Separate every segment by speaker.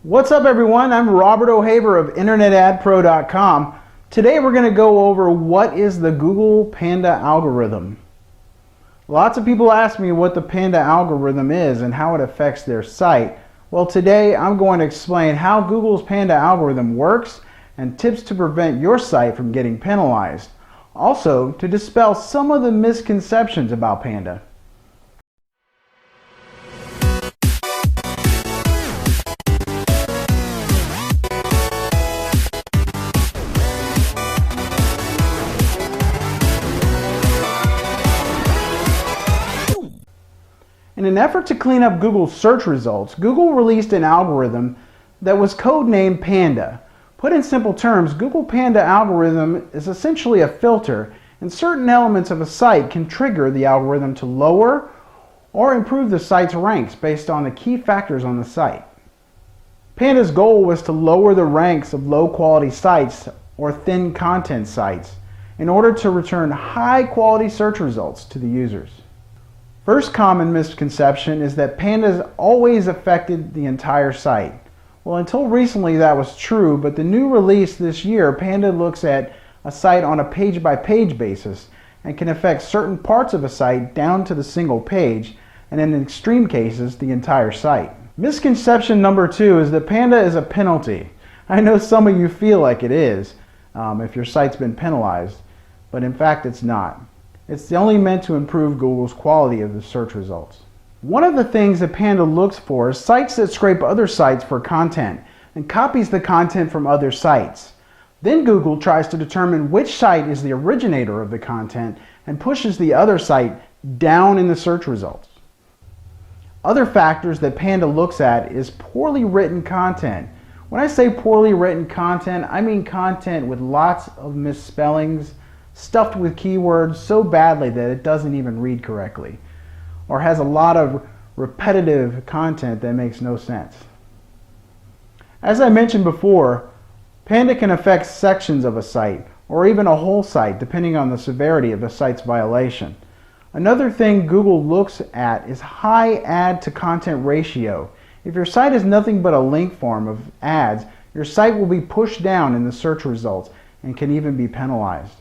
Speaker 1: What's up everyone? I'm Robert O'Haver of InternetAdPro.com. Today we're going to go over what is the Google Panda Algorithm. Lots of people ask me what the Panda Algorithm is and how it affects their site. Well, today I'm going to explain how Google's Panda Algorithm works and tips to prevent your site from getting penalized. Also, to dispel some of the misconceptions about Panda. In an effort to clean up Google's search results, Google released an algorithm that was codenamed Panda. Put in simple terms, Google Panda Algorithm is essentially a filter, and certain elements of a site can trigger the algorithm to lower or improve the site's ranks based on the key factors on the site. Panda's goal was to lower the ranks of low-quality sites or thin content sites in order to return high-quality search results to the users. First common misconception is that Panda's always affected the entire site. Well, until recently that was true, but the new release this year, Panda looks at a site on a page-by-page basis and can affect certain parts of a site down to the single page, and in extreme cases, the entire site. Misconception number 2 is that Panda is a penalty. I know some of you feel like it is if your site's been penalized, but in fact it's not. It's only meant to improve Google's quality of the search results. One of the things that Panda looks for is sites that scrape other sites for content and copies the content from other sites. Then Google tries to determine which site is the originator of the content and pushes the other site down in the search results. Other factors that Panda looks at is poorly written content. When I say poorly written content, I mean content with lots of misspellings, stuffed with keywords so badly that it doesn't even read correctly, or has a lot of repetitive content that makes no sense. As I mentioned before, Panda can affect sections of a site, or even a whole site, depending on the severity of the site's violation. Another thing Google looks at is high ad to content ratio. If your site is nothing but a link farm of ads, your site will be pushed down in the search results and can even be penalized.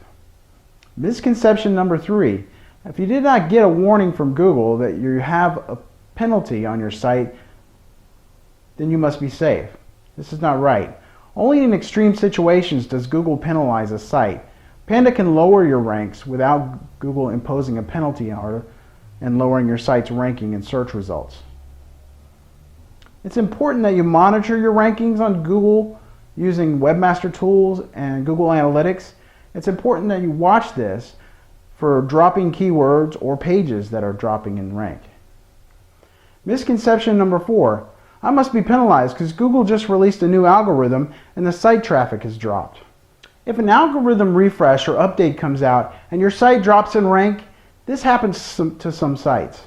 Speaker 1: Misconception number 3. If you did not get a warning from Google that you have a penalty on your site, then you must be safe. This is not right. Only in extreme situations does Google penalize a site. Panda can lower your ranks without Google imposing a penalty and lowering your site's ranking in search results. It's important that you monitor your rankings on Google using webmaster tools and Google Analytics. It's important that you watch this for dropping keywords or pages that are dropping in rank. Misconception number 4. I must be penalized because Google just released a new algorithm and the site traffic has dropped. If an algorithm refresh or update comes out and your site drops in rank, this happens to some sites.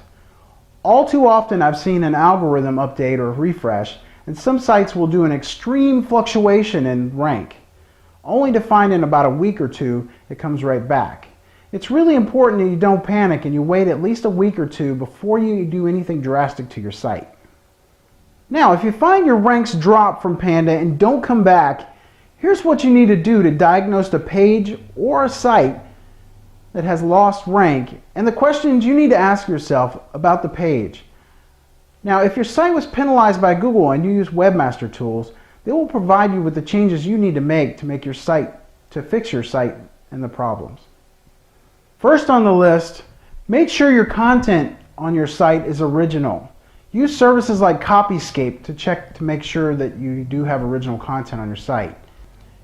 Speaker 1: All too often I've seen an algorithm update or refresh, and some sites will do an extreme fluctuation in rank, only to find in about a week or two it comes right back. It's really important that you don't panic and you wait at least a week or two before you do anything drastic to your site. Now, if you find your ranks drop from Panda and don't come back, here's what you need to do to diagnose a page or a site that has lost rank and the questions you need to ask yourself about the page. Now, if your site was penalized by Google and you use webmaster tools, they will provide you with the changes you need to make your site, to fix your site and the problems. First on the list, make sure your content on your site is original. Use services like Copyscape to check to make sure that you do have original content on your site.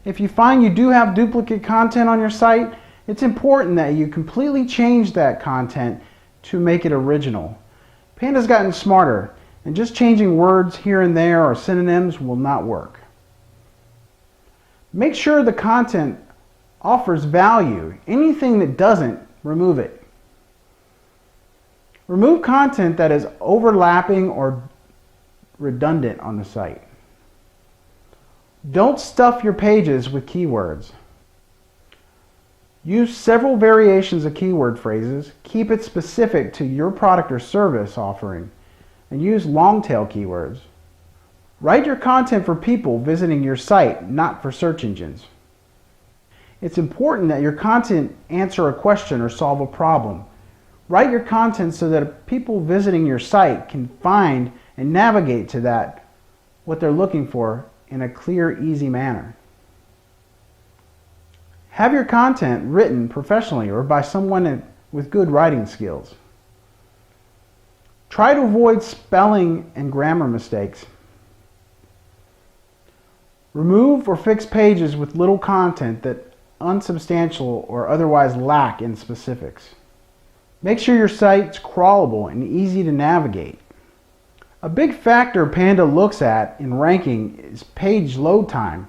Speaker 1: If you find you do have duplicate content on your site, it's important that you completely change that content to make it original. Panda's gotten smarter, and just changing words here and there or synonyms will not work. Make sure the content offers value. Anything that doesn't, remove it. Remove content that is overlapping or redundant on the site. Don't stuff your pages with keywords. Use several variations of keyword phrases. Keep it specific to your product or service offering, and use long tail keywords. Write your content for people visiting your site, not for search engines. It's important that your content answer a question or solve a problem. Write your content so that people visiting your site can find and navigate to that, what they're looking for, in a clear, easy manner. Have your content written professionally or by someone with good writing skills. Try to avoid spelling and grammar mistakes. Remove or fix pages with little content that unsubstantial or otherwise lack in specifics. Make sure your site's crawlable and easy to navigate. A big factor Panda looks at in ranking is page load time.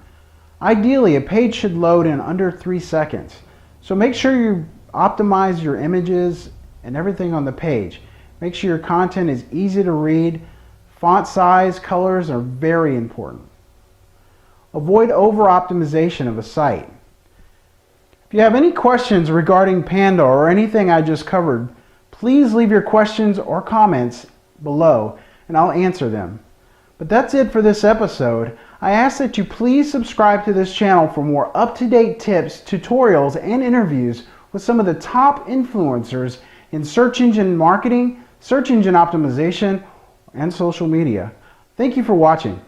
Speaker 1: Ideally, a page should load in under 3 seconds. So make sure you optimize your images and everything on the page. Make sure your content is easy to read. Font size, colors are very important. Avoid over-optimization of a site. If you have any questions regarding Panda or anything I just covered, please leave your questions or comments below and I'll answer them. But that's it for this episode. I ask that you please subscribe to this channel for more up-to-date tips, tutorials, and interviews with some of the top influencers in search engine marketing, search engine optimization, and social media. Thank you for watching.